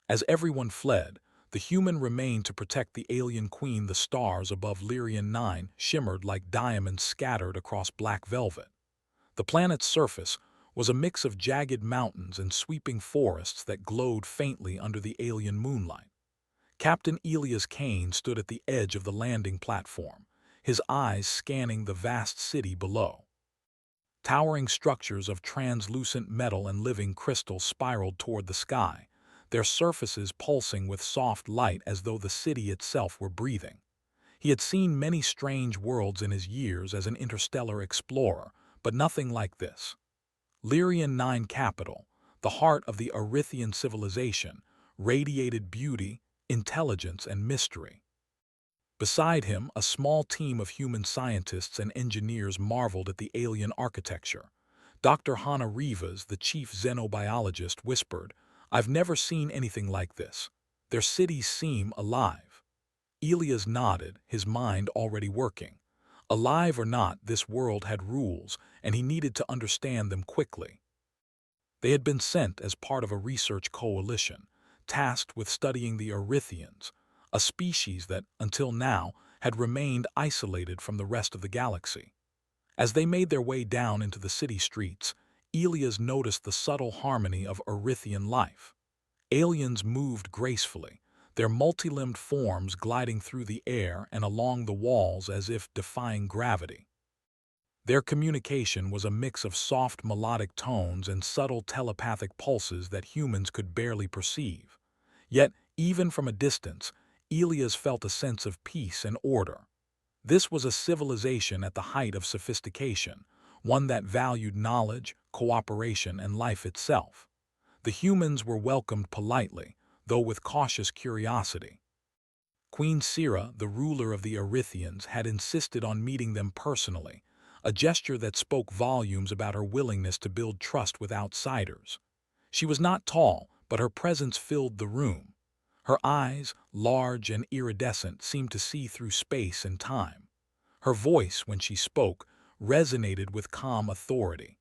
As everyone fled, the human remained to protect the alien queen. The stars above Lyrian 9 shimmered like diamonds scattered across black velvet. The planet's surface was a mix of jagged mountains and sweeping forests that glowed faintly under the alien moonlight. Captain Elias Kane stood at the edge of the landing platform, his eyes scanning the vast city below. Towering structures of translucent metal and living crystal spiraled toward the sky, their surfaces pulsing with soft light as though the city itself were breathing. He had seen many strange worlds in his years as an interstellar explorer, but nothing like this. Lyrian 9 capital, the heart of the Erythian civilization, radiated beauty, intelligence, and mystery. Beside him, a small team of human scientists and engineers marveled at the alien architecture. Dr. Hanna Rivas, the chief xenobiologist, whispered, "I've never seen anything like this. Their cities seem alive." Elias nodded, his mind already working. Alive or not, this world had rules, and he needed to understand them quickly. They had been sent as part of a research coalition, tasked with studying the Erythians, a species that, until now, had remained isolated from the rest of the galaxy. As they made their way down into the city streets, Elias noticed the subtle harmony of Erythian life. Aliens moved gracefully, their multi-limbed forms gliding through the air and along the walls as if defying gravity. Their communication was a mix of soft melodic tones and subtle telepathic pulses that humans could barely perceive. Yet, even from a distance, Elias felt a sense of peace and order. This was a civilization at the height of sophistication, one that valued knowledge, cooperation, and life itself. The humans were welcomed politely, though with cautious curiosity. Queen Sira, the ruler of the Erythians, had insisted on meeting them personally, a gesture that spoke volumes about her willingness to build trust with outsiders. She was not tall, but her presence filled the room. Her eyes, large and iridescent, seemed to see through space and time. Her voice, when she spoke, resonated with calm authority.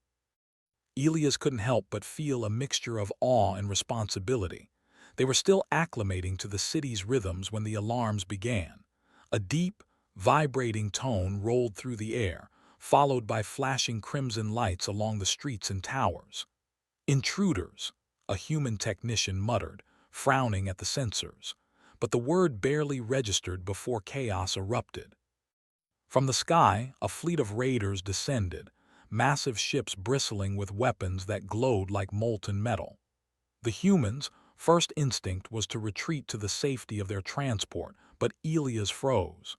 Elias couldn't help but feel a mixture of awe and responsibility. They were still acclimating to the city's rhythms when the alarms began. A deep, vibrating tone rolled through the air, followed by flashing crimson lights along the streets and towers. "Intruders," a human technician muttered, frowning at the sensors. But the word barely registered before chaos erupted. From the sky, a fleet of raiders descended, massive ships bristling with weapons that glowed like molten metal. The humans' first instinct was to retreat to the safety of their transport, but Elias froze.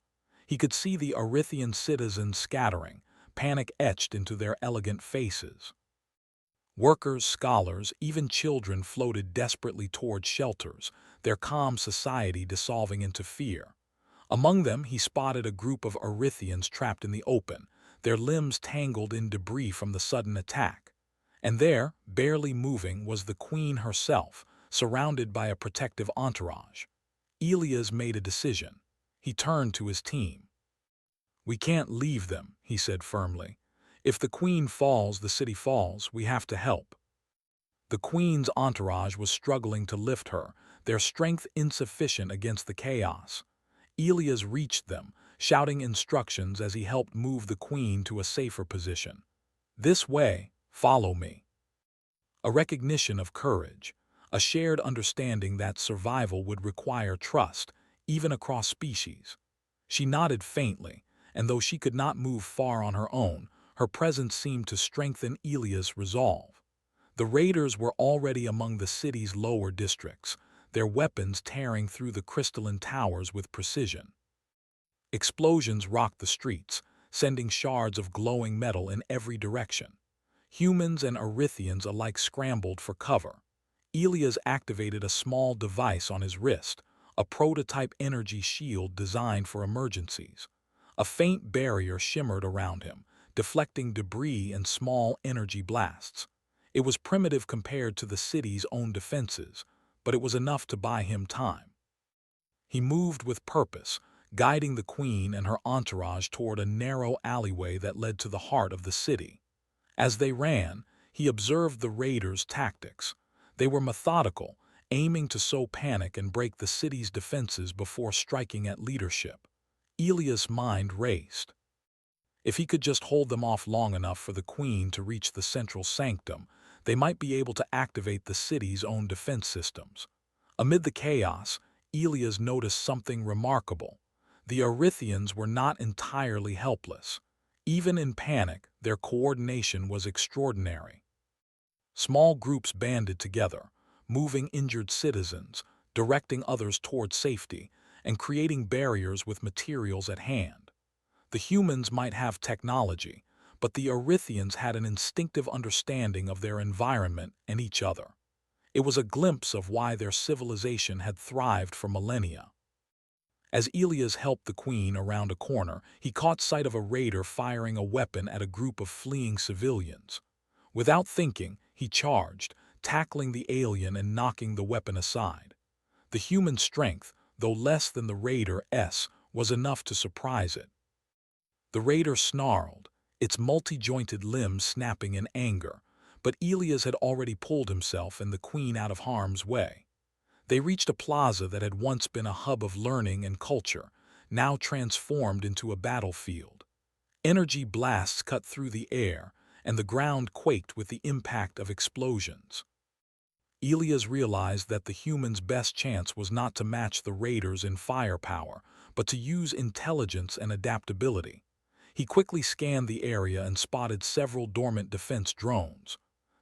He could see the Erythian citizens scattering, panic etched into their elegant faces. Workers, scholars, even children floated desperately toward shelters, their calm society dissolving into fear. Among them he spotted a group of Erythians trapped in the open, their limbs tangled in debris from the sudden attack. And there, barely moving, was the queen herself, surrounded by a protective entourage. Elias made a decision. He turned to his team. "We can't leave them," he said firmly. "If the queen falls, the city falls. We have to help." The queen's entourage was struggling to lift her, their strength insufficient against the chaos. Elias reached them, shouting instructions as he helped move the queen to a safer position. "This way, follow me." A recognition of courage, a shared understanding that survival would require trust, even across species. She nodded faintly, and though she could not move far on her own, her presence seemed to strengthen Elias' resolve. The raiders were already among the city's lower districts, their weapons tearing through the crystalline towers with precision. Explosions rocked the streets, sending shards of glowing metal in every direction. Humans and Erythians alike scrambled for cover. Elias activated a small device on his wrist, a prototype energy shield designed for emergencies. A faint barrier shimmered around him, deflecting debris and small energy blasts. It was primitive compared to the city's own defenses, but it was enough to buy him time. He moved with purpose, guiding the queen and her entourage toward a narrow alleyway that led to the heart of the city. As they ran, he observed the raiders' tactics. They were methodical, aiming to sow panic and break the city's defenses before striking at leadership. Elia's mind raced. If he could just hold them off long enough for the queen to reach the central sanctum, they might be able to activate the city's own defense systems. Amid the chaos, Elias noticed something remarkable. The Erythians were not entirely helpless. Even in panic, their coordination was extraordinary. Small groups banded together, moving injured citizens, directing others toward safety, and creating barriers with materials at hand. The humans might have technology, but the Erythians had an instinctive understanding of their environment and each other. It was a glimpse of why their civilization had thrived for millennia. As Elias helped the queen around a corner, he caught sight of a raider firing a weapon at a group of fleeing civilians. Without thinking, he charged, tackling the alien and knocking the weapon aside. The human strength, though less than the raider's, was enough to surprise it. The raider snarled, its multi-jointed limbs snapping in anger, but Elias had already pulled himself and the queen out of harm's way. They reached a plaza that had once been a hub of learning and culture, now transformed into a battlefield. Energy blasts cut through the air, and the ground quaked with the impact of explosions. Elias realized that the humans' best chance was not to match the raiders in firepower, but to use intelligence and adaptability. He quickly scanned the area and spotted several dormant defense drones.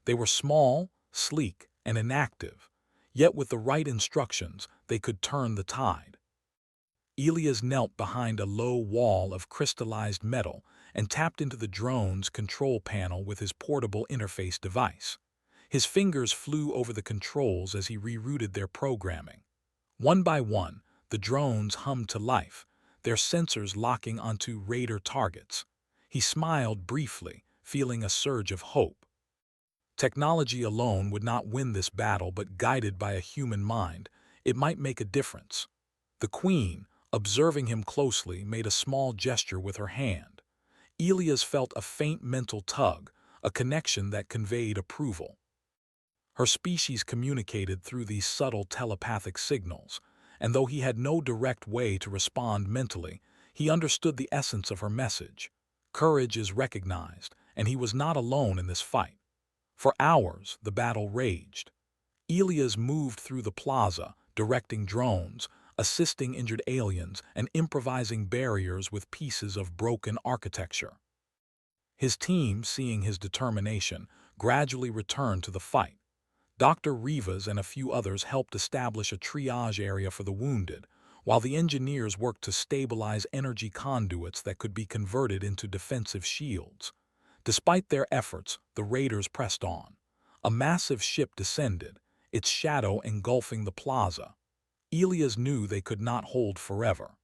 They were small, sleek, and inactive, yet with the right instructions, they could turn the tide. Elias knelt behind a low wall of crystallized metal and tapped into the drone's control panel with his portable interface device. His fingers flew over the controls as he rerouted their programming. One by one, the drones hummed to life, their sensors locking onto raider targets. He smiled briefly, feeling a surge of hope. Technology alone would not win this battle, but guided by a human mind, it might make a difference. The queen, observing him closely, made a small gesture with her hand. Elias felt a faint mental tug, a connection that conveyed approval. Her species communicated through these subtle telepathic signals, and though he had no direct way to respond mentally, he understood the essence of her message. Courage is recognized, and he was not alone in this fight. For hours, the battle raged. Elias moved through the plaza, directing drones, assisting injured aliens, and improvising barriers with pieces of broken architecture. His team, seeing his determination, gradually returned to the fight. Dr. Rivas and a few others helped establish a triage area for the wounded, while the engineers worked to stabilize energy conduits that could be converted into defensive shields. Despite their efforts, the raiders pressed on. A massive ship descended, its shadow engulfing the plaza. Elias knew they could not hold forever.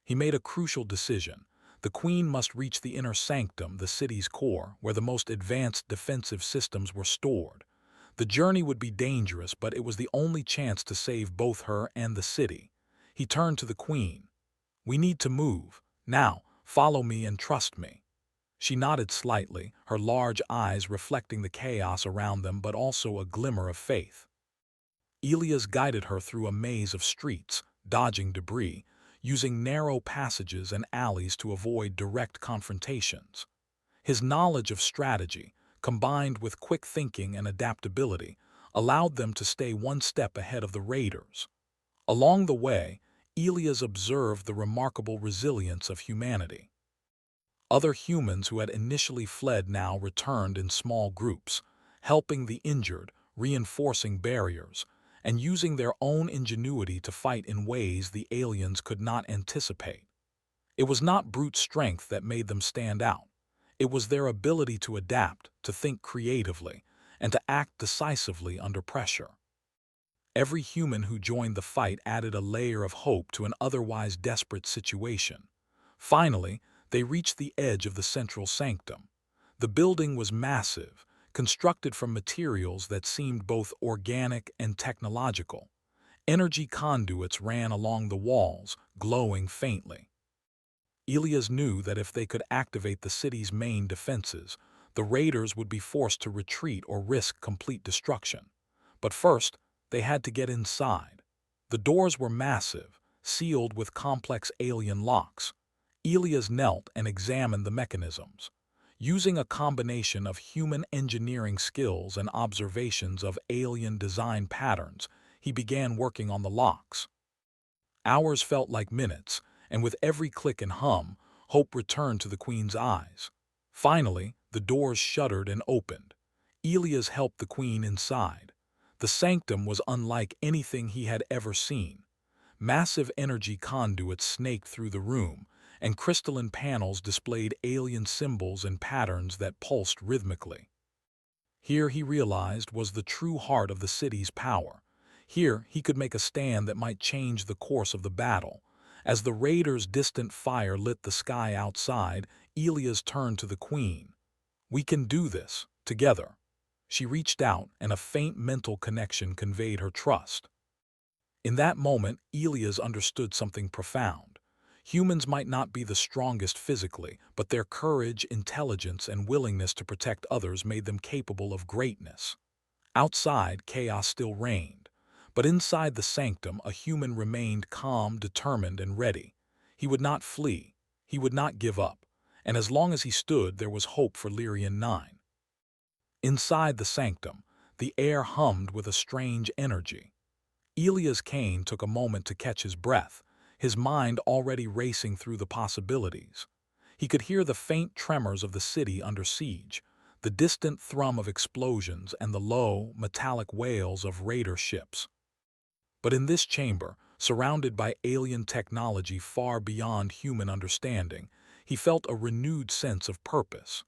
He made a crucial decision. The queen must reach the inner sanctum, the city's core, where the most advanced defensive systems were stored. The journey would be dangerous, but it was the only chance to save both her and the city. He turned to the queen. "We need to move. Now, follow me and trust me." She nodded slightly, her large eyes reflecting the chaos around them but also a glimmer of faith. Elias guided her through a maze of streets, dodging debris, using narrow passages and alleys to avoid direct confrontations. His knowledge of strategy, combined with quick thinking and adaptability, allowed them to stay one step ahead of the raiders. Along the way, Elias observed the remarkable resilience of humanity. Other humans who had initially fled now returned in small groups, helping the injured, reinforcing barriers, and using their own ingenuity to fight in ways the aliens could not anticipate. It was not brute strength that made them stand out. It was their ability to adapt, to think creatively, and to act decisively under pressure. Every human who joined the fight added a layer of hope to an otherwise desperate situation. Finally, they reached the edge of the central sanctum. The building was massive, constructed from materials that seemed both organic and technological. Energy conduits ran along the walls, glowing faintly. Elias knew that if they could activate the city's main defenses, the raiders would be forced to retreat or risk complete destruction. But first, They had to get inside. The doors were massive, sealed with complex alien locks. Elias knelt and examined the mechanisms. Using a combination of human engineering skills and observations of alien design patterns, he began working on the locks. Hours felt like minutes, and with every click and hum, hope returned to the Queen's eyes. Finally, the doors shuddered and opened. Elias helped the Queen inside. The sanctum was unlike anything he had ever seen. Massive energy conduits snaked through the room, and crystalline panels displayed alien symbols and patterns that pulsed rhythmically. Here, he realized, was the true heart of the city's power. Here, he could make a stand that might change the course of the battle. As the raiders' distant fire lit the sky outside, Elias turned to the Queen. "We can do this, together." She reached out, and a faint mental connection conveyed her trust. In that moment, Elias understood something profound. Humans might not be the strongest physically, but their courage, intelligence, and willingness to protect others made them capable of greatness. Outside, chaos still reigned, but inside the sanctum, a human remained calm, determined, and ready. He would not flee, he would not give up, and as long as he stood, there was hope for Lyrian 9. Inside the sanctum, the air hummed with a strange energy. Elias Kane took a moment to catch his breath, his mind already racing through the possibilities. He could hear the faint tremors of the city under siege, the distant thrum of explosions, and the low, metallic wails of raider ships. But in this chamber, surrounded by alien technology far beyond human understanding, he felt a renewed sense of purpose.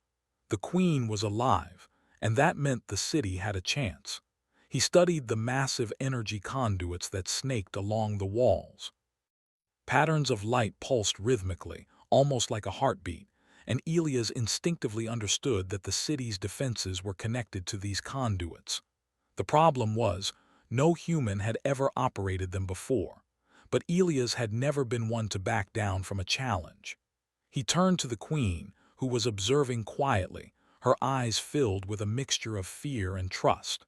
The Queen was alive, and that meant the city had a chance. He studied the massive energy conduits that snaked along the walls. Patterns of light pulsed rhythmically, almost like a heartbeat, and Elias instinctively understood that the city's defenses were connected to these conduits. The problem was, no human had ever operated them before, but Elias had never been one to back down from a challenge. He turned to the Queen, who was observing quietly, her eyes filled with a mixture of fear and trust.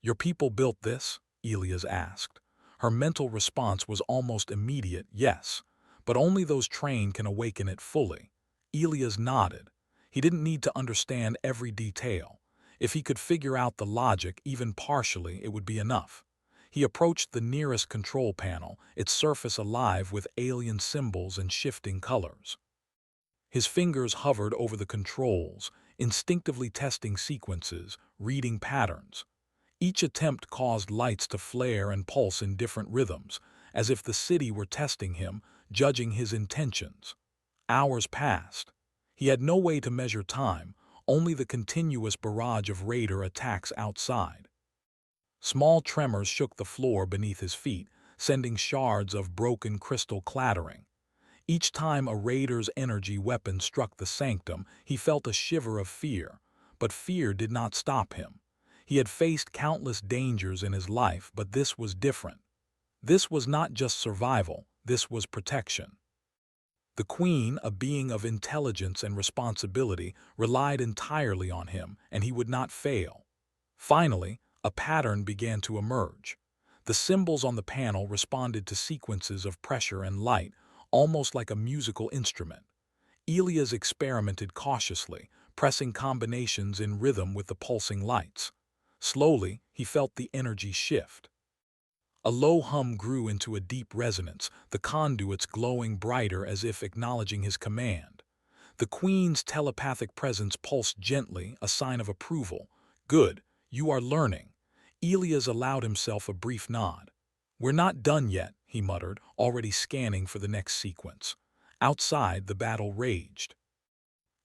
"Your people built this?" Elias asked. Her mental response was almost immediate, yes, but only those trained can awaken it fully. Elias nodded. He didn't need to understand every detail. If he could figure out the logic, even partially, it would be enough. He approached the nearest control panel, its surface alive with alien symbols and shifting colors. His fingers hovered over the controls, instinctively testing sequences, reading patterns. Each attempt caused lights to flare and pulse in different rhythms, as if the city were testing him, judging his intentions. Hours passed. He had no way to measure time, only the continuous barrage of raider attacks outside. Small tremors shook the floor beneath his feet, sending shards of broken crystal clattering. Each time a raider's energy weapon struck the sanctum, he felt a shiver of fear, but fear did not stop him. He had faced countless dangers in his life, but this was different. This was not just survival, this was protection. The Queen, a being of intelligence and responsibility, relied entirely on him, and he would not fail. Finally, a pattern began to emerge. The symbols on the panel responded to sequences of pressure and light, almost like a musical instrument. Elias experimented cautiously, pressing combinations in rhythm with the pulsing lights. Slowly, he felt the energy shift. A low hum grew into a deep resonance, the conduits glowing brighter as if acknowledging his command. The Queen's telepathic presence pulsed gently, a sign of approval. "Good, you are learning." Elias allowed himself a brief nod. "We're not done yet," he muttered, already scanning for the next sequence. Outside, the battle raged.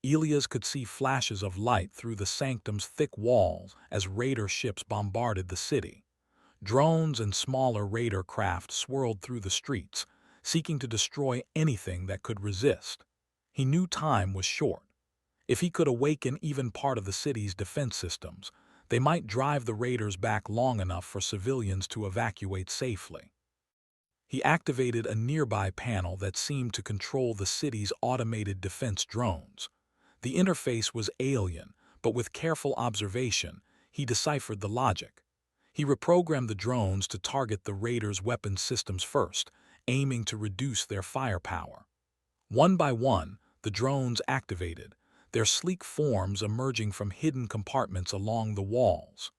Elias could see flashes of light through the sanctum's thick walls as raider ships bombarded the city. Drones and smaller raider craft swirled through the streets, seeking to destroy anything that could resist. He knew time was short. If he could awaken even part of the city's defense systems, they might drive the raiders back long enough for civilians to evacuate safely. He activated a nearby panel that seemed to control the city's automated defense drones. The interface was alien, but with careful observation, he deciphered the logic. He reprogrammed the drones to target the raiders' weapon systems first, aiming to reduce their firepower. One by one, the drones activated, their sleek forms emerging from hidden compartments along the walls.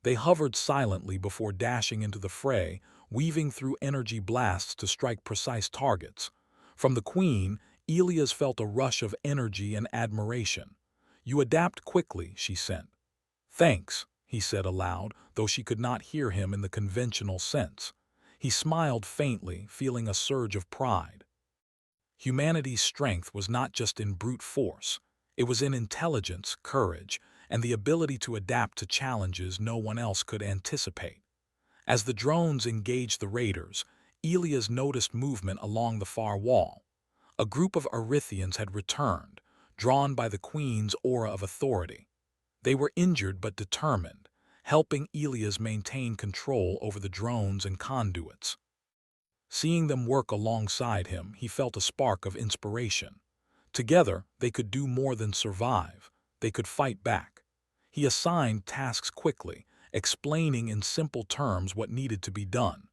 They hovered silently before dashing into the fray, weaving through energy blasts to strike precise targets. From the Queen, Elias felt a rush of energy and admiration. "You adapt quickly," she sent. "Thanks," he said aloud, though she could not hear him in the conventional sense. He smiled faintly, feeling a surge of pride. Humanity's strength was not just in brute force. It was in intelligence, courage, and the ability to adapt to challenges no one else could anticipate. As the drones engaged the raiders, Elias noticed movement along the far wall. A group of Erythians had returned, drawn by the Queen's aura of authority. They were injured but determined, helping Elias maintain control over the drones and conduits. Seeing them work alongside him, he felt a spark of inspiration. Together, they could do more than survive. They could fight back. He assigned tasks quickly, explaining in simple terms what needed to be done.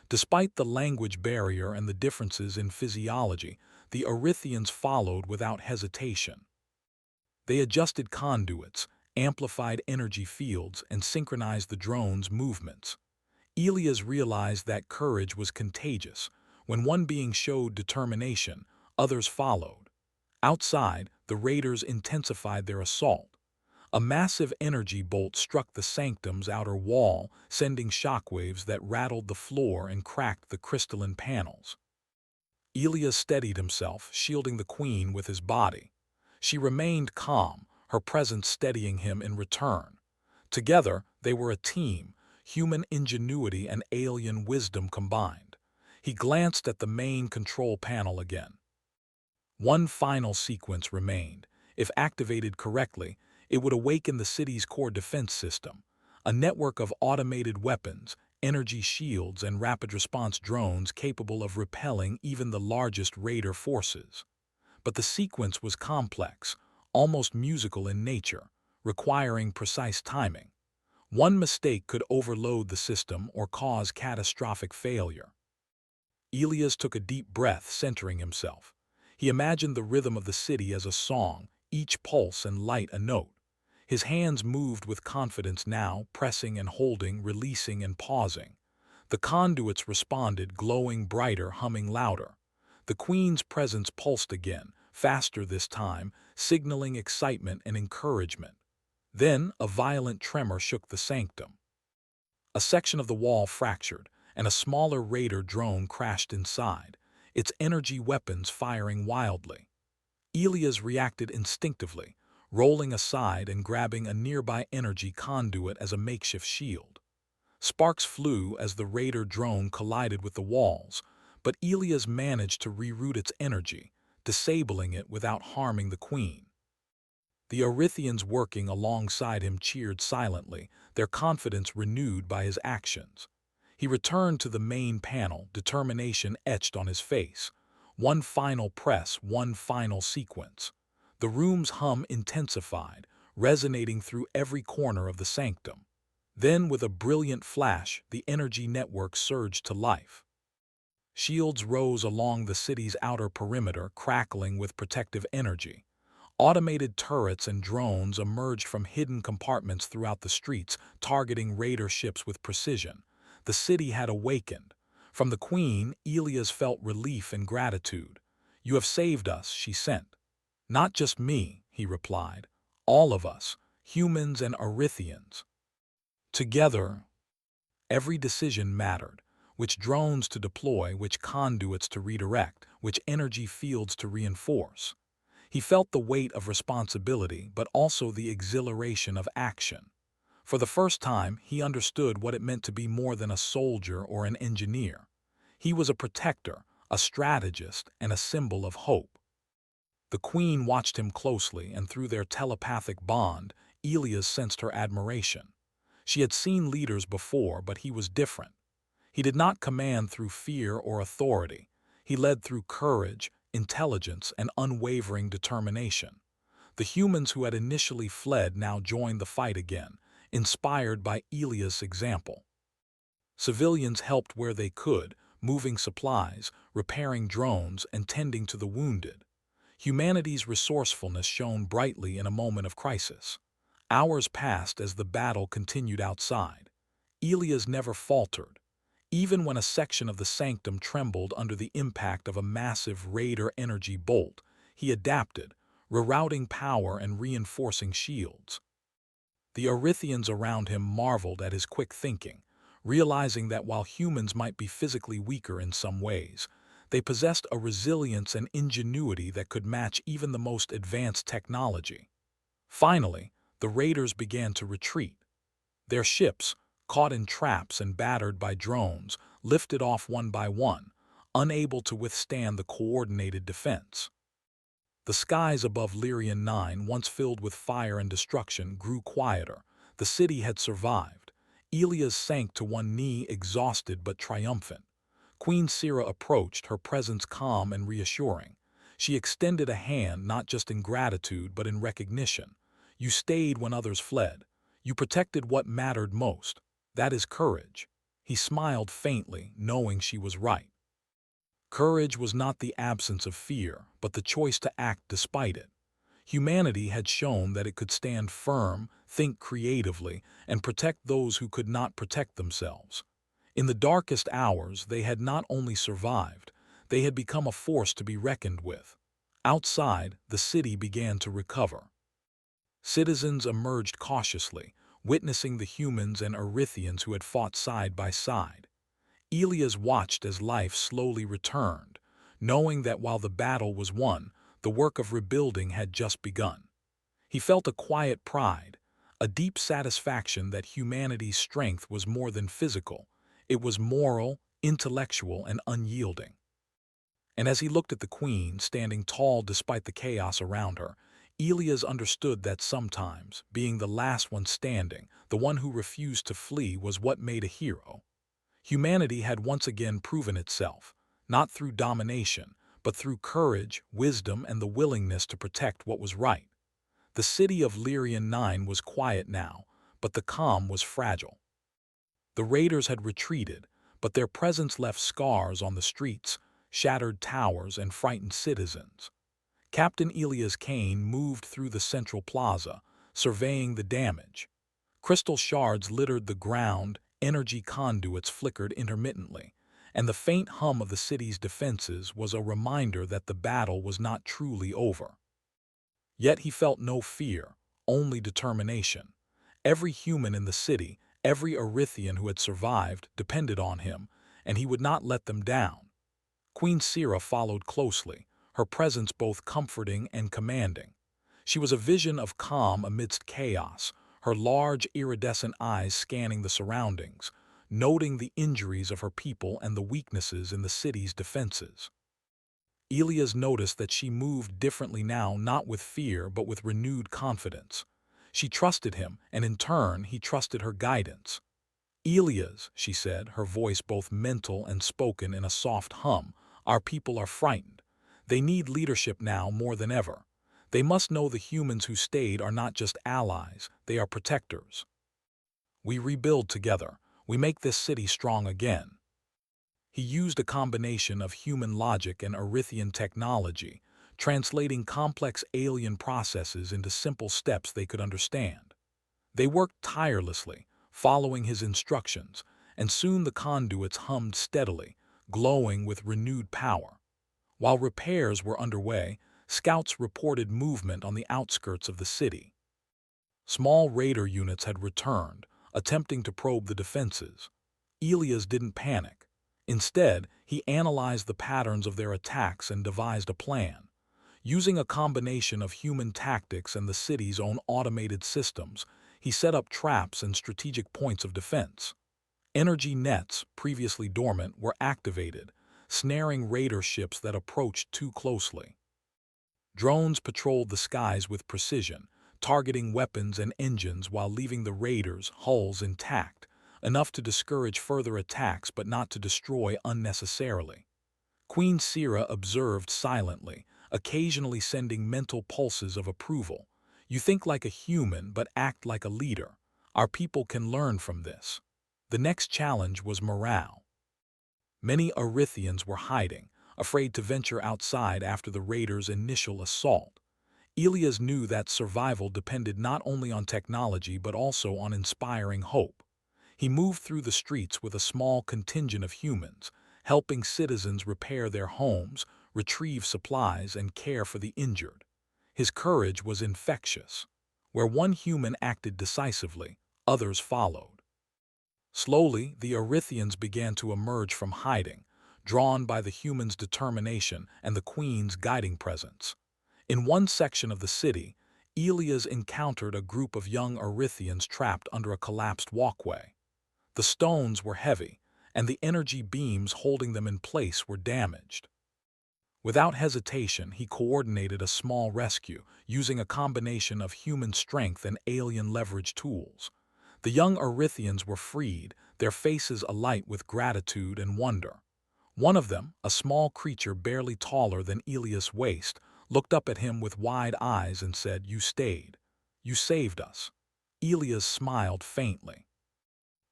Despite the language barrier and the differences in physiology, the Erythians followed without hesitation. They adjusted conduits, amplified energy fields, and synchronized the drone's movements. Elias realized that courage was contagious. When one being showed determination, others followed. Outside, the raiders intensified their assault. A massive energy bolt struck the sanctum's outer wall, sending shockwaves that rattled the floor and cracked the crystalline panels. Elias steadied himself, shielding the Queen with his body. She remained calm, her presence steadying him in return. Together, they were a team, human ingenuity and alien wisdom combined. He glanced at the main control panel again. One final sequence remained. If activated correctly, it would awaken the city's core defense system, a network of automated weapons, energy shields, and rapid-response drones capable of repelling even the largest raider forces. But the sequence was complex, almost musical in nature, requiring precise timing. One mistake could overload the system or cause catastrophic failure. Elias took a deep breath, centering himself. He imagined the rhythm of the city as a song, each pulse and light a note. His hands moved with confidence now, pressing and holding, releasing and pausing. The conduits responded, glowing brighter, humming louder. The Queen's presence pulsed again, faster this time, signaling excitement and encouragement. Then a violent tremor shook the sanctum. A section of the wall fractured, and a smaller raider drone crashed inside, its energy weapons firing wildly. Elias reacted instinctively, rolling aside and grabbing a nearby energy conduit as a makeshift shield. Sparks flew as the raider drone collided with the walls, but Elias managed to reroute its energy, disabling it without harming the Queen. The Erythians working alongside him cheered silently, their confidence renewed by his actions. He returned to the main panel, determination etched on his face. One final press, one final sequence. The room's hum intensified, resonating through every corner of the sanctum. Then, with a brilliant flash, the energy network surged to life. Shields rose along the city's outer perimeter, crackling with protective energy. Automated turrets and drones emerged from hidden compartments throughout the streets, targeting raider ships with precision. The city had awakened. From the Queen, Elias felt relief and gratitude. "You have saved us," she sent. "Not just me," he replied. "All of us, humans and Erythians. Together." Every decision mattered. Which drones to deploy, which conduits to redirect, which energy fields to reinforce. He felt the weight of responsibility, but also the exhilaration of action. For the first time, he understood what it meant to be more than a soldier or an engineer. He was a protector, a strategist, and a symbol of hope. The Queen watched him closely, and through their telepathic bond, Elias sensed her admiration. She had seen leaders before, but he was different. He did not command through fear or authority. He led through courage, intelligence, and unwavering determination. The humans who had initially fled now joined the fight again, inspired by Elia's example. Civilians helped where they could, moving supplies, repairing drones, and tending to the wounded. Humanity's resourcefulness shone brightly in a moment of crisis. Hours passed as the battle continued outside. Elias never faltered. Even when a section of the sanctum trembled under the impact of a massive Raider energy bolt, he adapted, rerouting power and reinforcing shields. The Erythians around him marveled at his quick thinking, realizing that while humans might be physically weaker in some ways, they possessed a resilience and ingenuity that could match even the most advanced technology. Finally, the raiders began to retreat. Their ships, caught in traps and battered by drones, lifted off one by one, unable to withstand the coordinated defense. The skies above Lyrian 9, once filled with fire and destruction, grew quieter. The city had survived. Elias sank to one knee, exhausted but triumphant. Queen Sira approached, her presence calm and reassuring. She extended a hand not just in gratitude but in recognition. You stayed when others fled. You protected what mattered most. That is courage. He smiled faintly, knowing she was right. Courage was not the absence of fear, but the choice to act despite it. Humanity had shown that it could stand firm, think creatively, and protect those who could not protect themselves. In the darkest hours, they had not only survived, they had become a force to be reckoned with. Outside, the city began to recover. Citizens emerged cautiously, witnessing the humans and Erythians who had fought side by side. Elias watched as life slowly returned, knowing that while the battle was won, the work of rebuilding had just begun. He felt a quiet pride, a deep satisfaction that humanity's strength was more than physical. It was moral, intellectual, and unyielding. And as he looked at the queen, standing tall despite the chaos around her, Elias understood that sometimes, being the last one standing, the one who refused to flee, was what made a hero. Humanity had once again proven itself, not through domination, but through courage, wisdom, and the willingness to protect what was right. The city of Lyrian 9 was quiet now, but the calm was fragile. The raiders had retreated, but their presence left scars on the streets, shattered towers, and frightened citizens. Captain Elias Kane moved through the central plaza, surveying the damage. Crystal shards littered the ground, energy conduits flickered intermittently, and the faint hum of the city's defenses was a reminder that the battle was not truly over. Yet he felt no fear, only determination. Every human in the city, every Erythian who had survived, depended on him, and he would not let them down. Queen Sira followed closely, her presence both comforting and commanding. She was a vision of calm amidst chaos, her large, iridescent eyes scanning the surroundings, noting the injuries of her people and the weaknesses in the city's defenses. Elias noticed that she moved differently now, not with fear but with renewed confidence. She trusted him, and in turn he trusted her guidance. "Elias," she said, her voice both mental and spoken in a soft hum, "our people are frightened. They need leadership now more than ever. They must know the humans who stayed are not just allies, they are protectors. We rebuild together. We make this city strong again." He used a combination of human logic and Erythian technology, translating complex alien processes into simple steps they could understand. They worked tirelessly, following his instructions, and soon the conduits hummed steadily, glowing with renewed power. While repairs were underway, scouts reported movement on the outskirts of the city. Small raider units had returned, attempting to probe the defenses. Elias didn't panic. Instead, he analyzed the patterns of their attacks and devised a plan. Using a combination of human tactics and the city's own automated systems, he set up traps and strategic points of defense. Energy nets, previously dormant, were activated, snaring raider ships that approached too closely. Drones patrolled the skies with precision, targeting weapons and engines while leaving the raiders' hulls intact, enough to discourage further attacks but not to destroy unnecessarily. Queen Sira observed silently, occasionally sending mental pulses of approval. "You think like a human but act like a leader. Our people can learn from this. The next challenge was morale. Many Erythians were hiding, afraid to venture outside after the raiders' initial assault. Elias knew that survival depended not only on technology but also on inspiring hope. He moved through the streets with a small contingent of humans, helping citizens repair their homes, retrieve supplies, and care for the injured. His courage was infectious. Where one human acted decisively, others followed. Slowly, the Erythians began to emerge from hiding, drawn by the humans' determination and the Queen's guiding presence. In one section of the city, Elias encountered a group of young Erythians trapped under a collapsed walkway. The stones were heavy, and the energy beams holding them in place were damaged. Without hesitation, he coordinated a small rescue, using a combination of human strength and alien leverage tools. The young Erythians were freed, their faces alight with gratitude and wonder. One of them, a small creature barely taller than Elias' waist, looked up at him with wide eyes and said, "You stayed. You saved us." Elias smiled faintly.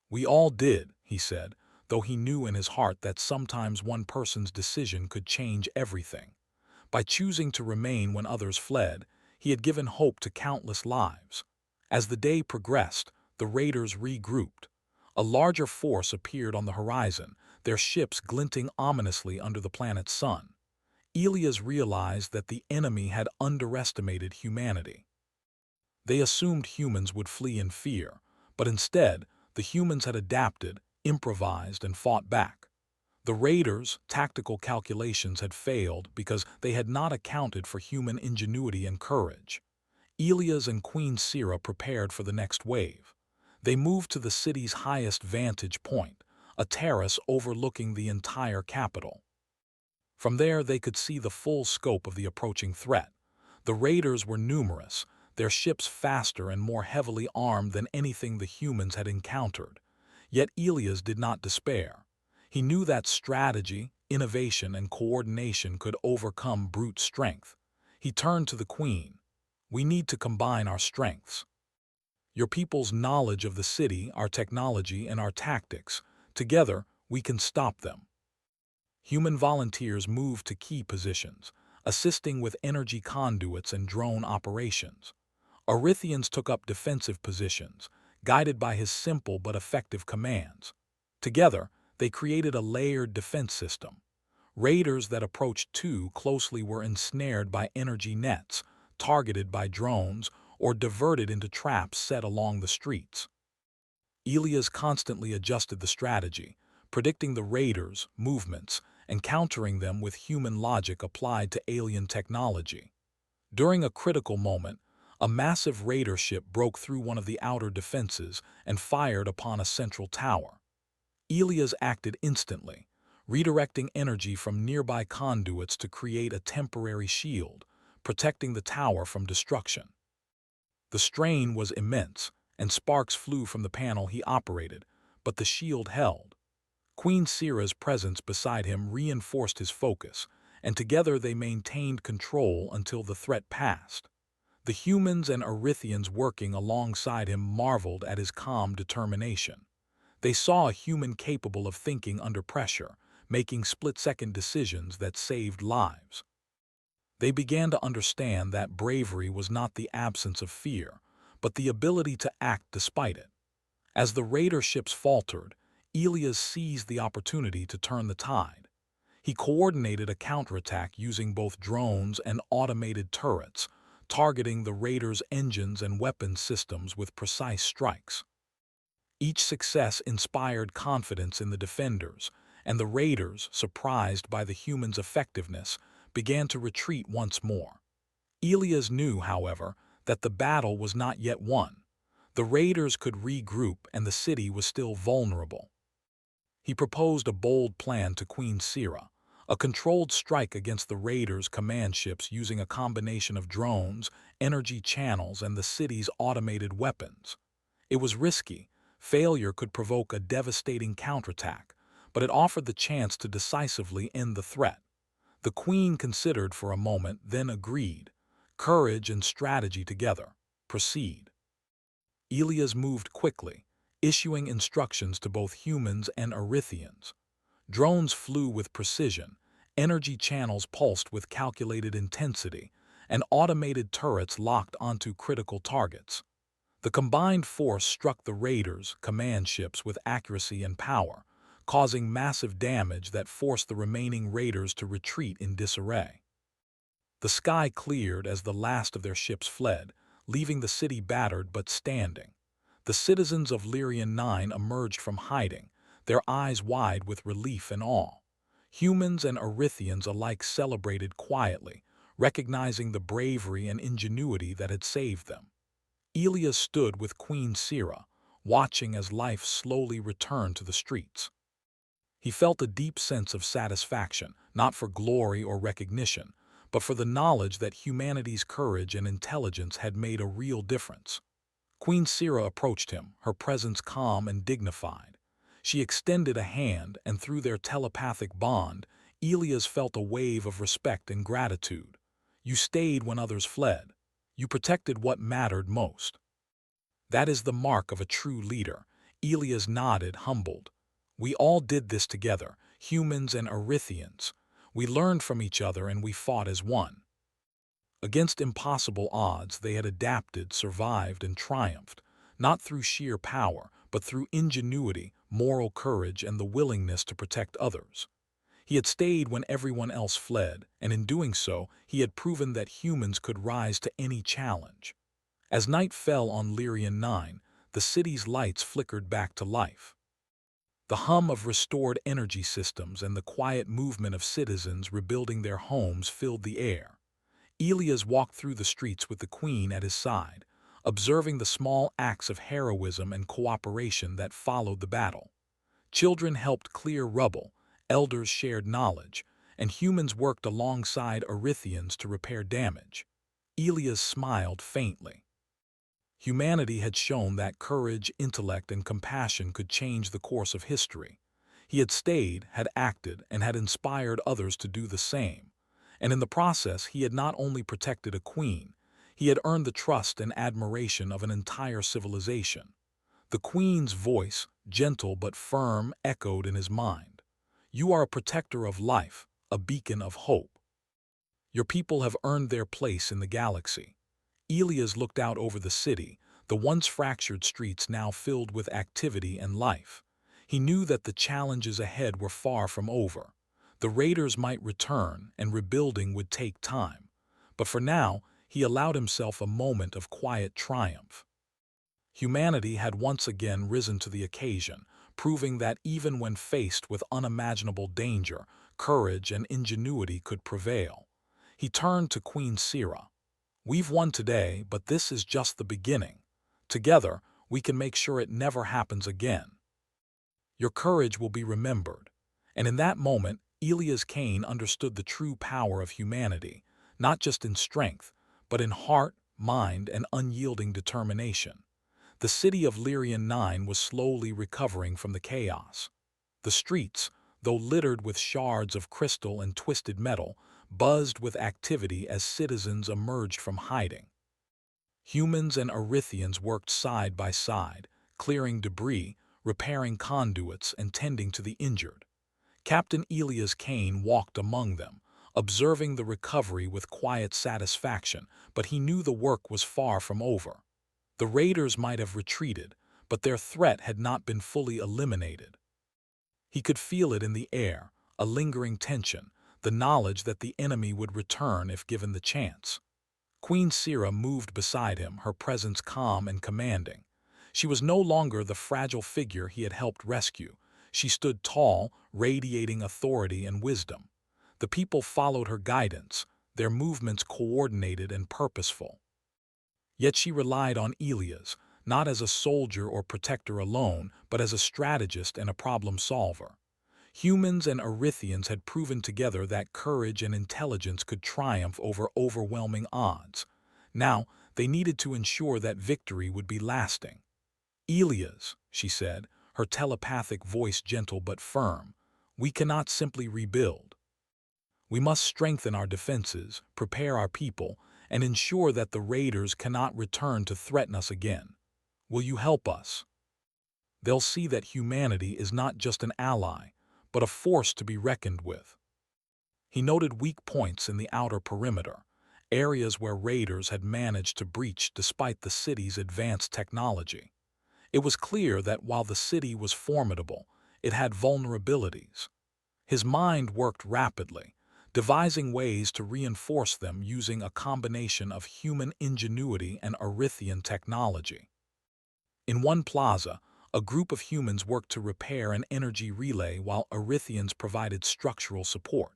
"We all did," he said, though he knew in his heart that sometimes one person's decision could change everything. By choosing to remain when others fled, he had given hope to countless lives. As the day progressed, the raiders regrouped. A larger force appeared on the horizon, their ships glinting ominously under the planet's sun. Elias realized that the enemy had underestimated humanity. They assumed humans would flee in fear, but instead, the humans had adapted, improvised, and fought back. The raiders' tactical calculations had failed because they had not accounted for human ingenuity and courage. Elias and Queen Sira prepared for the next wave. They moved to the city's highest vantage point, a terrace overlooking the entire capital. From there, they could see the full scope of the approaching threat. The raiders were numerous, their ships faster and more heavily armed than anything the humans had encountered. Yet Elias did not despair. He knew that strategy, innovation, and coordination could overcome brute strength. He turned to the Queen. "We need to combine our strengths. Your people's knowledge of the city, our technology, and our tactics. Together, we can stop them." Human volunteers moved to key positions, assisting with energy conduits and drone operations. Erythians took up defensive positions, guided by his simple but effective commands. Together, they created a layered defense system. Raiders that approached too closely were ensnared by energy nets, targeted by drones, or diverted into traps set along the streets. Elias constantly adjusted the strategy, predicting the raiders' movements and countering them with human logic applied to alien technology. During a critical moment, a massive raider ship broke through one of the outer defenses and fired upon a central tower. Elias acted instantly, redirecting energy from nearby conduits to create a temporary shield, protecting the tower from destruction. The strain was immense, and sparks flew from the panel he operated, but the shield held. Queen Sira's presence beside him reinforced his focus, and together they maintained control until the threat passed. The humans and Erythians working alongside him marveled at his calm determination. They saw a human capable of thinking under pressure, making split-second decisions that saved lives. They began to understand that bravery was not the absence of fear, but the ability to act despite it. As the raider ships faltered, Elias seized the opportunity to turn the tide. He coordinated a counterattack using both drones and automated turrets, targeting the raiders' engines and weapons systems with precise strikes. Each success inspired confidence in the defenders, and the raiders, surprised by the humans' effectiveness, began to retreat once more. Elias knew, however, that the battle was not yet won. The raiders could regroup and the city was still vulnerable. He proposed a bold plan to Queen Sira, a controlled strike against the raiders' command ships using a combination of drones, energy channels, and the city's automated weapons. It was risky. Failure could provoke a devastating counterattack, but it offered the chance to decisively end the threat. The Queen considered for a moment, then agreed. Courage and strategy together. Proceed. Elias moved quickly, issuing instructions to both humans and Erythians. Drones flew with precision, energy channels pulsed with calculated intensity, and automated turrets locked onto critical targets. The combined force struck the raiders' command ships with accuracy and power, causing massive damage that forced the remaining raiders to retreat in disarray. The sky cleared as the last of their ships fled, leaving the city battered but standing. The citizens of Lyrian 9 emerged from hiding, their eyes wide with relief and awe. Humans and Erythians alike celebrated quietly, recognizing the bravery and ingenuity that had saved them. Elias stood with Queen Sira, watching as life slowly returned to the streets. He felt a deep sense of satisfaction, not for glory or recognition, but for the knowledge that humanity's courage and intelligence had made a real difference. Queen Sira approached him, her presence calm and dignified. She extended a hand, and through their telepathic bond, Elias felt a wave of respect and gratitude. You stayed when others fled. You protected what mattered most. That is the mark of a true leader. Elias nodded, humbled. We all did this together, humans and Erythians. We learned from each other and we fought as one. Against impossible odds, they had adapted, survived, and triumphed, not through sheer power, but through ingenuity, moral courage, and the willingness to protect others. He had stayed when everyone else fled, and in doing so, he had proven that humans could rise to any challenge. As night fell on Lyrian 9, the city's lights flickered back to life. The hum of restored energy systems and the quiet movement of citizens rebuilding their homes filled the air. Elias walked through the streets with the queen at his side, observing the small acts of heroism and cooperation that followed the battle. Children helped clear rubble, elders shared knowledge, and humans worked alongside Erythians to repair damage. Elias smiled faintly. Humanity had shown that courage, intellect, and compassion could change the course of history. He had stayed, had acted, and had inspired others to do the same. And in the process, he had not only protected a queen, he had earned the trust and admiration of an entire civilization. The queen's voice, gentle but firm, echoed in his mind. You are a protector of life, a beacon of hope. Your people have earned their place in the galaxy. Elias looked out over the city, the once fractured streets now filled with activity and life. He knew that the challenges ahead were far from over. The raiders might return, and rebuilding would take time. But for now, he allowed himself a moment of quiet triumph. Humanity had once again risen to the occasion, proving that even when faced with unimaginable danger, courage and ingenuity could prevail. He turned to Queen Sira. We've won today, but this is just the beginning. Together, we can make sure it never happens again. Your courage will be remembered. And in that moment, Elias Kane understood the true power of humanity, not just in strength, but in heart, mind, and unyielding determination. The city of Lyrian 9 was slowly recovering from the chaos. The streets, though littered with shards of crystal and twisted metal, buzzed with activity as citizens emerged from hiding. Humans and Erythians worked side by side, clearing debris, repairing conduits, and tending to the injured. Captain Elias Kane walked among them, observing the recovery with quiet satisfaction, but he knew the work was far from over. The raiders might have retreated, but their threat had not been fully eliminated. He could feel it in the air, a lingering tension, the knowledge that the enemy would return if given the chance. Queen Sira moved beside him, her presence calm and commanding. She was no longer the fragile figure he had helped rescue. She stood tall, radiating authority and wisdom. The people followed her guidance, their movements coordinated and purposeful. Yet she relied on Elias, not as a soldier or protector alone, but as a strategist and a problem solver. Humans and Erythians had proven together that courage and intelligence could triumph over overwhelming odds. Now, they needed to ensure that victory would be lasting. Elias, she said, her telepathic voice gentle but firm, we cannot simply rebuild. We must strengthen our defenses, prepare our people, and ensure that the raiders cannot return to threaten us again. Will you help us? They'll see that humanity is not just an ally, but a force to be reckoned with. He noted weak points in the outer perimeter, areas where raiders had managed to breach despite the city's advanced technology. It was clear that while the city was formidable, it had vulnerabilities. His mind worked rapidly, devising ways to reinforce them using a combination of human ingenuity and Arithian technology. In one plaza, a group of humans worked to repair an energy relay while Arithians provided structural support.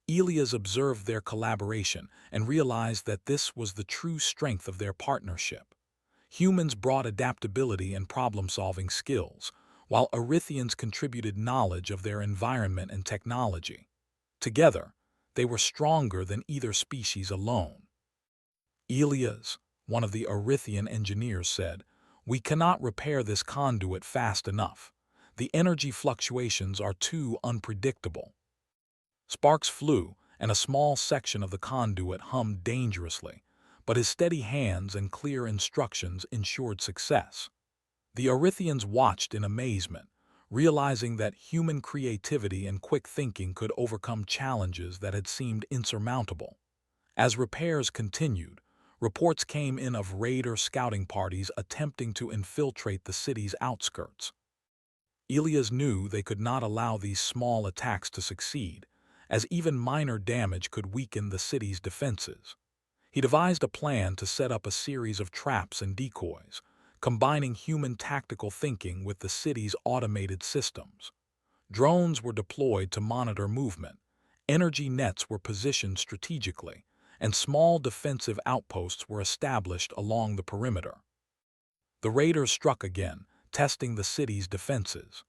Elias observed their collaboration and realized that this was the true strength of their partnership. Humans brought adaptability and problem-solving skills, while Arithians contributed knowledge of their environment and technology. Together, they were stronger than either species alone. Elias, one of the Arithian engineers, said, "We cannot repair this conduit fast enough. The energy fluctuations are too unpredictable." Sparks flew, and a small section of the conduit hummed dangerously, but his steady hands and clear instructions ensured success. The Arithians watched in amazement, realizing that human creativity and quick thinking could overcome challenges that had seemed insurmountable. As repairs continued, reports came in of raider scouting parties attempting to infiltrate the city's outskirts. Elias knew they could not allow these small attacks to succeed, as even minor damage could weaken the city's defenses. He devised a plan to set up a series of traps and decoys, combining human tactical thinking with the city's automated systems. Drones were deployed to monitor movement, energy nets were positioned strategically, and small defensive outposts were established along the perimeter. The raiders struck again, testing the city's defenses.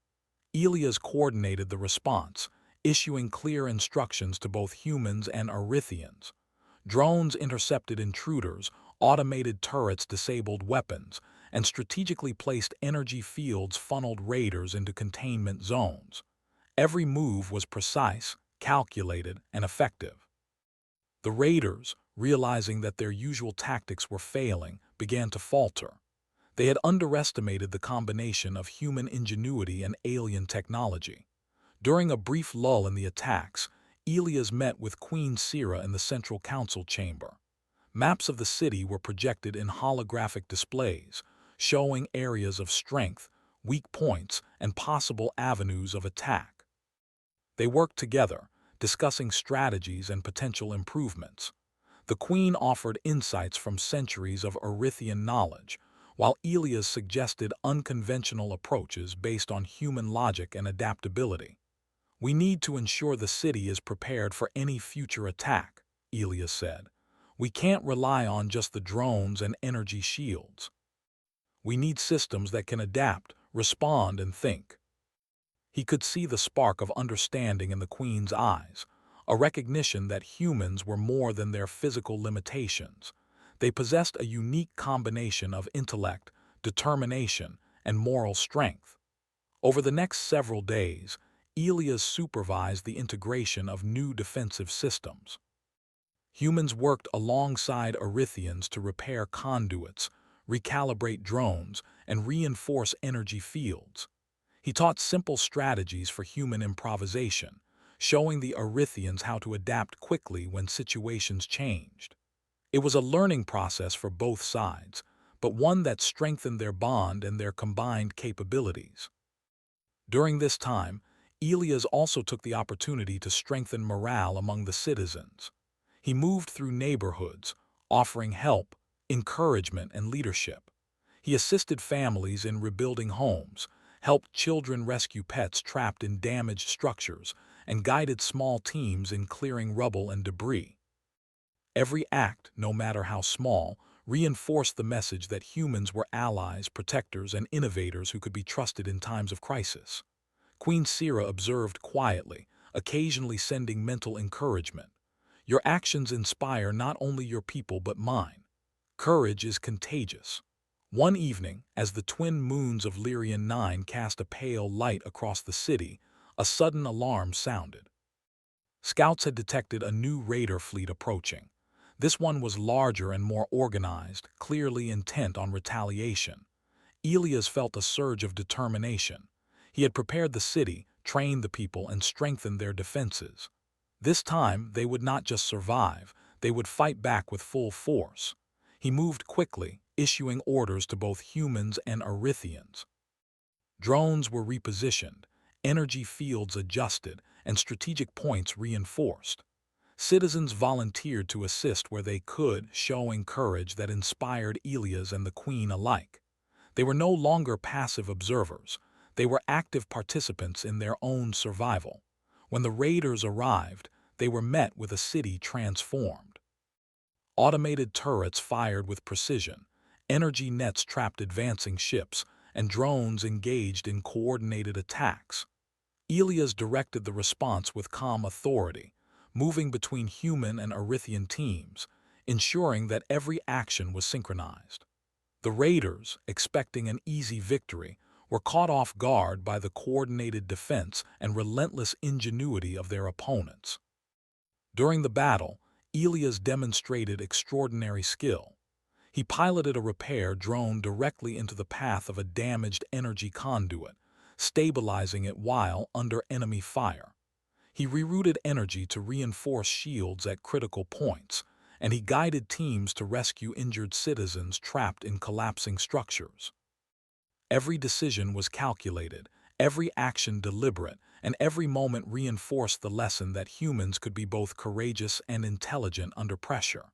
Elias coordinated the response, issuing clear instructions to both humans and Arithians. Drones intercepted intruders, automated turrets disabled weapons, and strategically placed energy fields funneled raiders into containment zones. Every move was precise, calculated, and effective. The raiders, realizing that their usual tactics were failing, began to falter. They had underestimated the combination of human ingenuity and alien technology. During a brief lull in the attacks, Elias met with Queen Sira in the Central Council chamber. Maps of the city were projected in holographic displays, showing areas of strength, weak points, and possible avenues of attack. They worked together, discussing strategies and potential improvements. The Queen offered insights from centuries of Arithian knowledge, while Elias suggested unconventional approaches based on human logic and adaptability. "We need to ensure the city is prepared for any future attack," Elias said. "We can't rely on just the drones and energy shields. We need systems that can adapt, respond, and think." He could see the spark of understanding in the Queen's eyes, a recognition that humans were more than their physical limitations. They possessed a unique combination of intellect, determination, and moral strength. Over the next several days, Elias supervised the integration of new defensive systems. Humans worked alongside Arithians to repair conduits, recalibrate drones, and reinforce energy fields. He taught simple strategies for human improvisation, showing the Arithians how to adapt quickly when situations changed. It was a learning process for both sides, but one that strengthened their bond and their combined capabilities. During this time, Elias also took the opportunity to strengthen morale among the citizens. He moved through neighborhoods, offering help, encouragement, and leadership. He assisted families in rebuilding homes, helped children rescue pets trapped in damaged structures, and guided small teams in clearing rubble and debris. Every act, no matter how small, reinforced the message that humans were allies, protectors, and innovators who could be trusted in times of crisis. Queen Sira observed quietly, occasionally sending mental encouragement. "Your actions inspire not only your people but mine. Courage is contagious." One evening, as the twin moons of Lyrian 9 cast a pale light across the city, a sudden alarm sounded. Scouts had detected a new raider fleet approaching. This one was larger and more organized, clearly intent on retaliation. Elias felt a surge of determination. He had prepared the city, trained the people, and strengthened their defenses. This time, they would not just survive, they would fight back with full force. He moved quickly, issuing orders to both humans and Erythians. Drones were repositioned, energy fields adjusted, and strategic points reinforced. Citizens volunteered to assist where they could, showing courage that inspired Elias and the Queen alike. They were no longer passive observers. They were active participants in their own survival. When the raiders arrived, they were met with a city transformed. Automated turrets fired with precision, energy nets trapped advancing ships, and drones engaged in coordinated attacks. Elias directed the response with calm authority, moving between human and Erythian teams, ensuring that every action was synchronized. The raiders, expecting an easy victory, were caught off guard by the coordinated defense and relentless ingenuity of their opponents. During the battle, Elias demonstrated extraordinary skill. He piloted a repair drone directly into the path of a damaged energy conduit, stabilizing it while under enemy fire. He rerouted energy to reinforce shields at critical points, and he guided teams to rescue injured citizens trapped in collapsing structures. Every decision was calculated, every action deliberate, and every moment reinforced the lesson that humans could be both courageous and intelligent under pressure.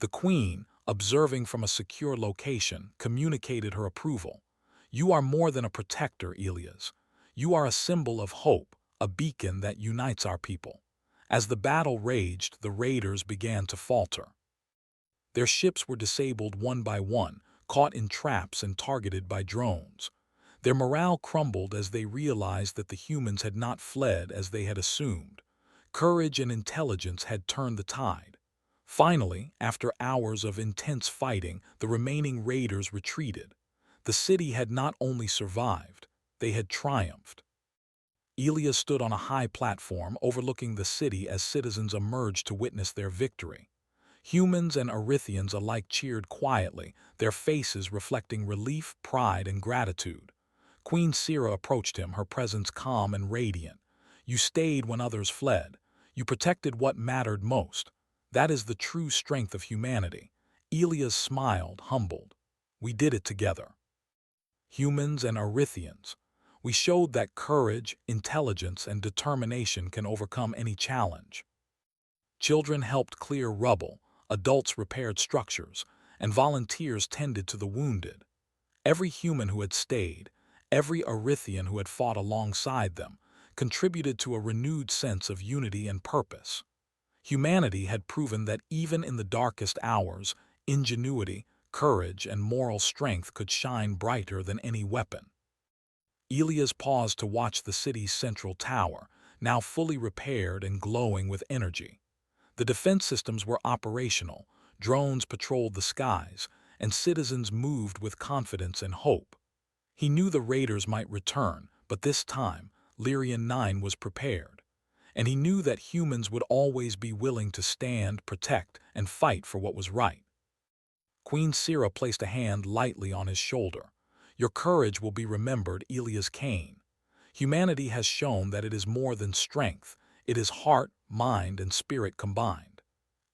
The Queen, observing from a secure location, communicated her approval. "You are more than a protector, Elias. You are a symbol of hope, a beacon that unites our people." As the battle raged, the raiders began to falter. Their ships were disabled one by one, caught in traps and targeted by drones. Their morale crumbled as they realized that the humans had not fled as they had assumed. Courage and intelligence had turned the tide. Finally, after hours of intense fighting, the remaining raiders retreated. The city had not only survived, they had triumphed. Elias stood on a high platform overlooking the city as citizens emerged to witness their victory. Humans and Erythians alike cheered quietly, their faces reflecting relief, pride, and gratitude. Queen Sira approached him, her presence calm and radiant. "You stayed when others fled. You protected what mattered most. That is the true strength of humanity." Elias smiled, humbled. "We did it together. Humans and Erythians. We showed that courage, intelligence, and determination can overcome any challenge." Children helped clear rubble, adults repaired structures, and volunteers tended to the wounded. Every human who had stayed, every Erythian who had fought alongside them, contributed to a renewed sense of unity and purpose. Humanity had proven that even in the darkest hours, ingenuity, courage, and moral strength could shine brighter than any weapon. Elias paused to watch the city's central tower, now fully repaired and glowing with energy. The defense systems were operational, drones patrolled the skies, and citizens moved with confidence and hope. He knew the raiders might return, but this time, Lyrian 9 was prepared. And he knew that humans would always be willing to stand, protect, and fight for what was right. Queen Sira placed a hand lightly on his shoulder. "Your courage will be remembered, Elias Cain. Humanity has shown that it is more than strength. It is heart, mind, and spirit combined."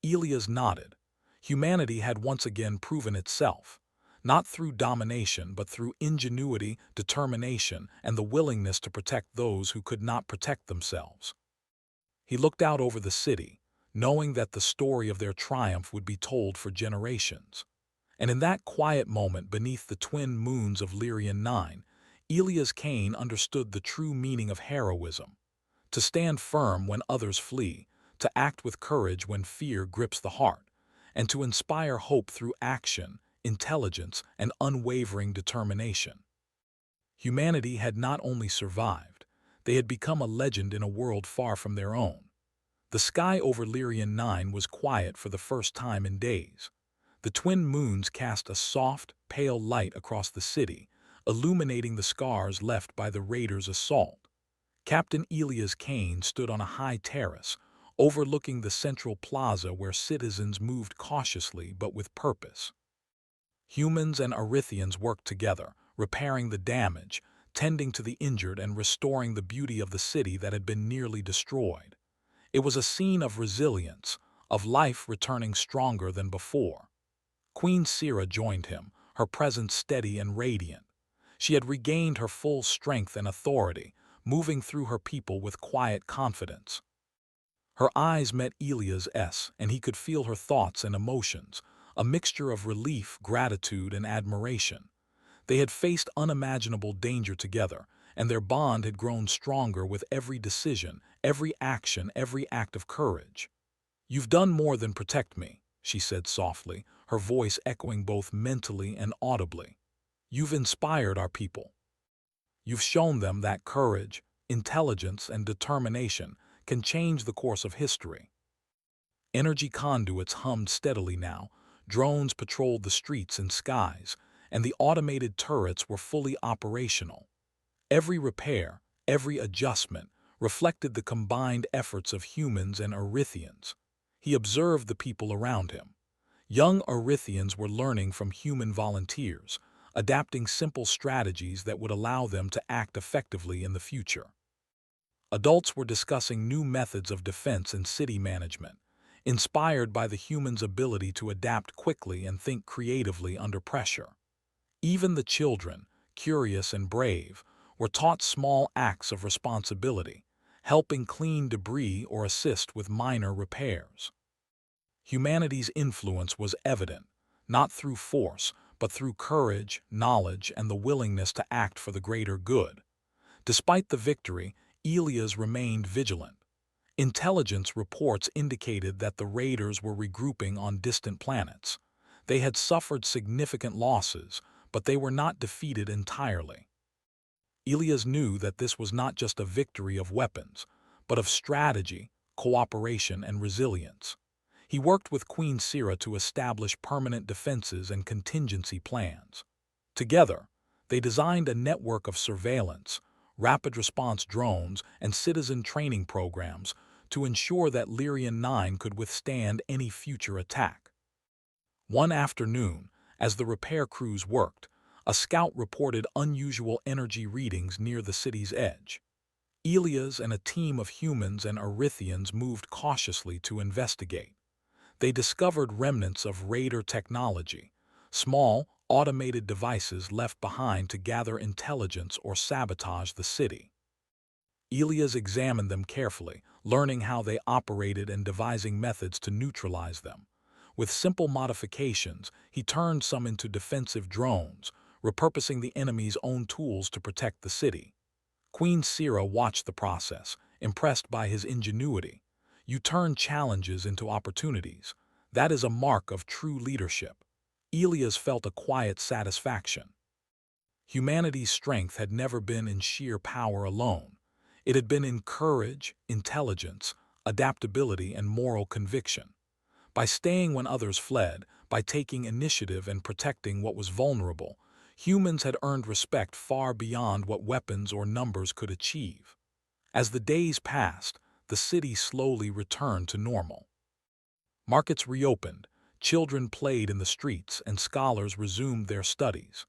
Elias nodded. Humanity had once again proven itself, not through domination but through ingenuity, determination, and the willingness to protect those who could not protect themselves. He looked out over the city, knowing that the story of their triumph would be told for generations. And in that quiet moment beneath the twin moons of Lyrian 9, Elias Cain understood the true meaning of heroism: to stand firm when others flee, to act with courage when fear grips the heart, and to inspire hope through action, intelligence, and unwavering determination. Humanity had not only survived, they had become a legend in a world far from their own. The sky over Lyrian 9 was quiet for the first time in days. The twin moons cast a soft, pale light across the city, illuminating the scars left by the raiders' assault. Captain Elias Cain stood on a high terrace, overlooking the central plaza where citizens moved cautiously but with purpose. Humans and Erythians worked together, repairing the damage, tending to the injured and restoring the beauty of the city that had been nearly destroyed. It was a scene of resilience, of life returning stronger than before. Queen Sira joined him, her presence steady and radiant. She had regained her full strength and authority, moving through her people with quiet confidence. Her eyes met Elia's, and he could feel her thoughts and emotions, a mixture of relief, gratitude, and admiration. They had faced unimaginable danger together, and their bond had grown stronger with every decision, every action, every act of courage. "You've done more than protect me," she said softly, her voice echoing both mentally and audibly. "You've inspired our people. You've shown them that courage, intelligence, and determination can change the course of history." Energy conduits hummed steadily now, drones patrolled the streets and skies, and the automated turrets were fully operational. Every repair, every adjustment, reflected the combined efforts of humans and Erythians. He observed the people around him. Young Erythians were learning from human volunteers, adapting simple strategies that would allow them to act effectively in the future. Adults were discussing new methods of defense and city management, inspired by the humans' ability to adapt quickly and think creatively under pressure. Even the children, curious and brave, were taught small acts of responsibility, helping clean debris or assist with minor repairs. Humanity's influence was evident, not through force, but through courage, knowledge, and the willingness to act for the greater good. Despite the victory, Elias remained vigilant. Intelligence reports indicated that the raiders were regrouping on distant planets. They had suffered significant losses, but they were not defeated entirely. Elias knew that this was not just a victory of weapons, but of strategy, cooperation, and resilience. He worked with Queen Sira to establish permanent defenses and contingency plans. Together, they designed a network of surveillance, rapid response drones, and citizen training programs to ensure that Lyrian 9 could withstand any future attack. One afternoon, as the repair crews worked, a scout reported unusual energy readings near the city's edge. Elias and a team of humans and Erythians moved cautiously to investigate. They discovered remnants of raider technology, small, automated devices left behind to gather intelligence or sabotage the city. Elias examined them carefully, learning how they operated and devising methods to neutralize them. With simple modifications, he turned some into defensive drones, repurposing the enemy's own tools to protect the city. Queen Sira watched the process, impressed by his ingenuity. "You turn challenges into opportunities. That is a mark of true leadership." Elias felt a quiet satisfaction. Humanity's strength had never been in sheer power alone. It had been in courage, intelligence, adaptability, and moral conviction. By staying when others fled, by taking initiative and protecting what was vulnerable, humans had earned respect far beyond what weapons or numbers could achieve. As the days passed, the city slowly returned to normal. Markets reopened, children played in the streets, and scholars resumed their studies.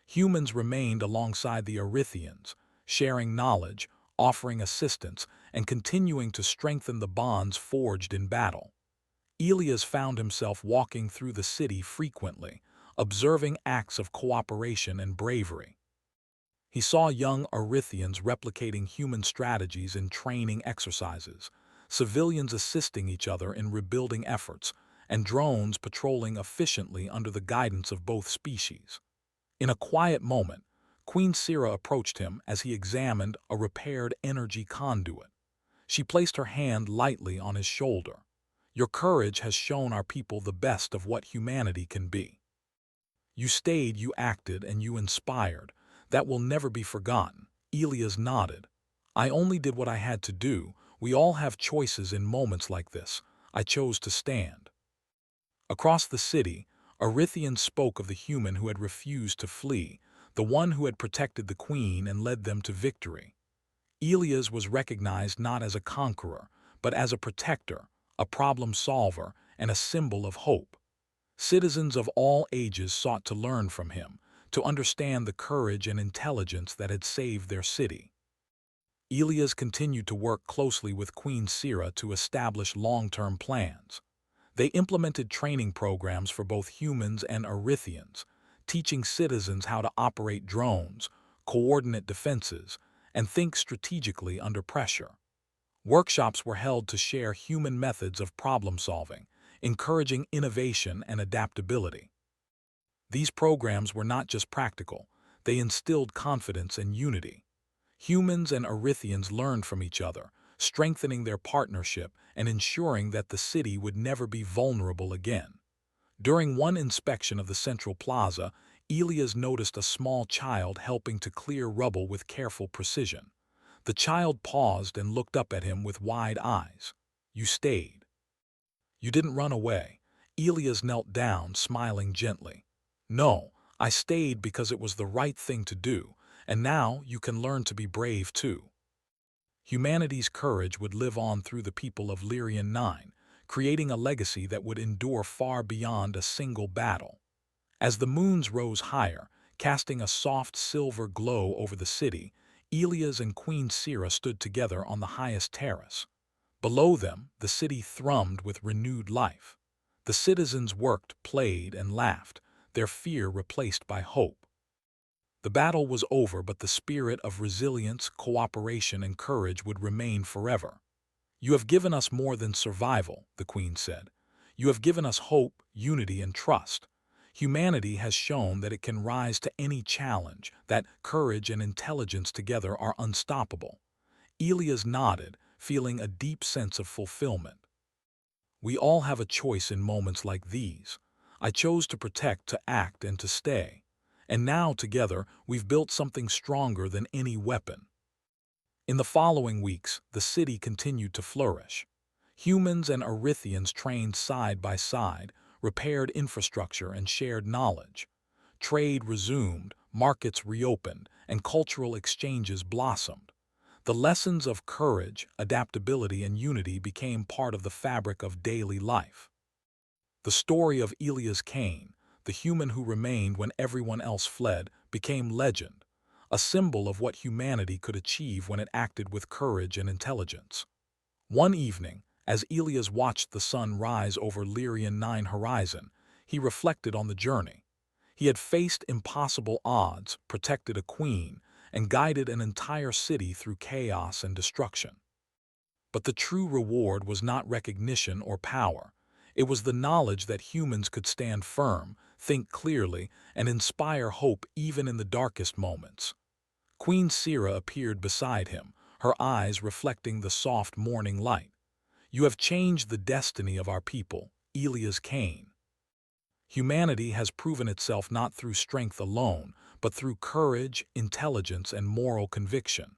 Humans remained alongside the Erythians, sharing knowledge, offering assistance, and continuing to strengthen the bonds forged in battle. Elias found himself walking through the city frequently, observing acts of cooperation and bravery. He saw young Erythians replicating human strategies in training exercises, civilians assisting each other in rebuilding efforts, and drones patrolling efficiently under the guidance of both species. In a quiet moment, Queen Sira approached him as he examined a repaired energy conduit. She placed her hand lightly on his shoulder. "Your courage has shown our people the best of what humanity can be. You stayed, you acted, and you inspired. That will never be forgotten." Elias nodded. "I only did what I had to do. We all have choices in moments like this. I chose to stand." Across the city, Erythians spoke of the human who had refused to flee, the one who had protected the queen and led them to victory. Elias was recognized not as a conqueror, but as a protector, a problem solver, and a symbol of hope. Citizens of all ages sought to learn from him, to understand the courage and intelligence that had saved their city. Elias continued to work closely with Queen Sira to establish long-term plans. They implemented training programs for both humans and Erythians, teaching citizens how to operate drones, coordinate defenses, and think strategically under pressure. Workshops were held to share human methods of problem-solving, encouraging innovation and adaptability. These programs were not just practical, they instilled confidence and unity. Humans and Erythians learned from each other, strengthening their partnership and ensuring that the city would never be vulnerable again. During one inspection of the central plaza, Elias noticed a small child helping to clear rubble with careful precision. The child paused and looked up at him with wide eyes. "You stayed. You didn't run away." Elias knelt down, smiling gently. "No, I stayed because it was the right thing to do, and now you can learn to be brave too." Humanity's courage would live on through the people of Lyrian 9, creating a legacy that would endure far beyond a single battle. As the moons rose higher, casting a soft silver glow over the city, Elias and Queen Sira stood together on the highest terrace. Below them, the city thrummed with renewed life. The citizens worked, played, and laughed, their fear replaced by hope. The battle was over, but the spirit of resilience, cooperation, and courage would remain forever. "You have given us more than survival," the Queen said. "You have given us hope, unity, and trust. Humanity has shown that it can rise to any challenge, that courage and intelligence together are unstoppable." Elias nodded, feeling a deep sense of fulfillment. "We all have a choice in moments like these. I chose to protect, to act, and to stay. And now, together, we've built something stronger than any weapon." In the following weeks, the city continued to flourish. Humans and Erythians trained side by side, repaired infrastructure, and shared knowledge. Trade resumed, markets reopened, and cultural exchanges blossomed. The lessons of courage, adaptability, and unity became part of the fabric of daily life. The story of Elias Cain, the human who remained when everyone else fled, became legend, a symbol of what humanity could achieve when it acted with courage and intelligence. One evening, as Elias watched the sun rise over Lyrian 9 horizon, he reflected on the journey. He had faced impossible odds, protected a queen, and guided an entire city through chaos and destruction. But the true reward was not recognition or power. It was the knowledge that humans could stand firm, think clearly, and inspire hope even in the darkest moments. Queen Sira appeared beside him, her eyes reflecting the soft morning light. "You have changed the destiny of our people, Elias Cain. Humanity has proven itself not through strength alone, but through courage, intelligence, and moral conviction.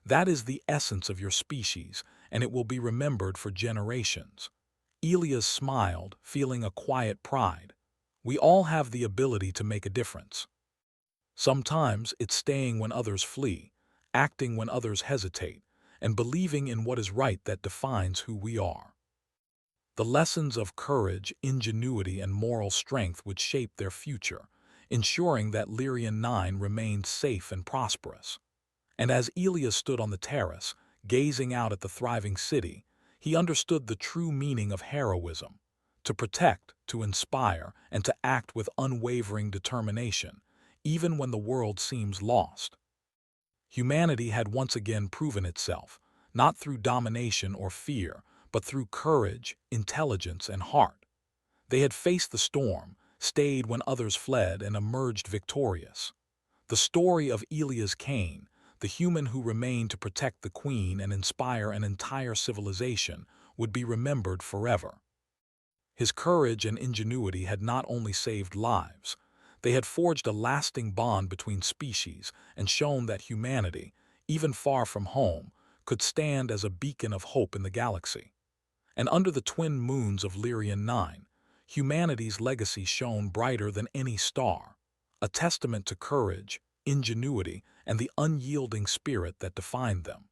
That is the essence of your species, and it will be remembered for generations." Elias smiled, feeling a quiet pride. "We all have the ability to make a difference. Sometimes it's staying when others flee, acting when others hesitate, and believing in what is right that defines who we are." The lessons of courage, ingenuity, and moral strength would shape their future, ensuring that Lyrian 9 remained safe and prosperous. And as Elias stood on the terrace, gazing out at the thriving city, he understood the true meaning of heroism: to protect, to inspire, and to act with unwavering determination, even when the world seems lost. Humanity had once again proven itself, not through domination or fear, but through courage, intelligence, and heart. They had faced the storm, stayed when others fled, and emerged victorious. The story of Elias Cain, the human who remained to protect the queen and inspire an entire civilization, would be remembered forever. His courage and ingenuity had not only saved lives, they had forged a lasting bond between species and shown that humanity, even far from home, could stand as a beacon of hope in the galaxy. And under the twin moons of Lyrian 9, humanity's legacy shone brighter than any star, a testament to courage, ingenuity, and the unyielding spirit that defined them.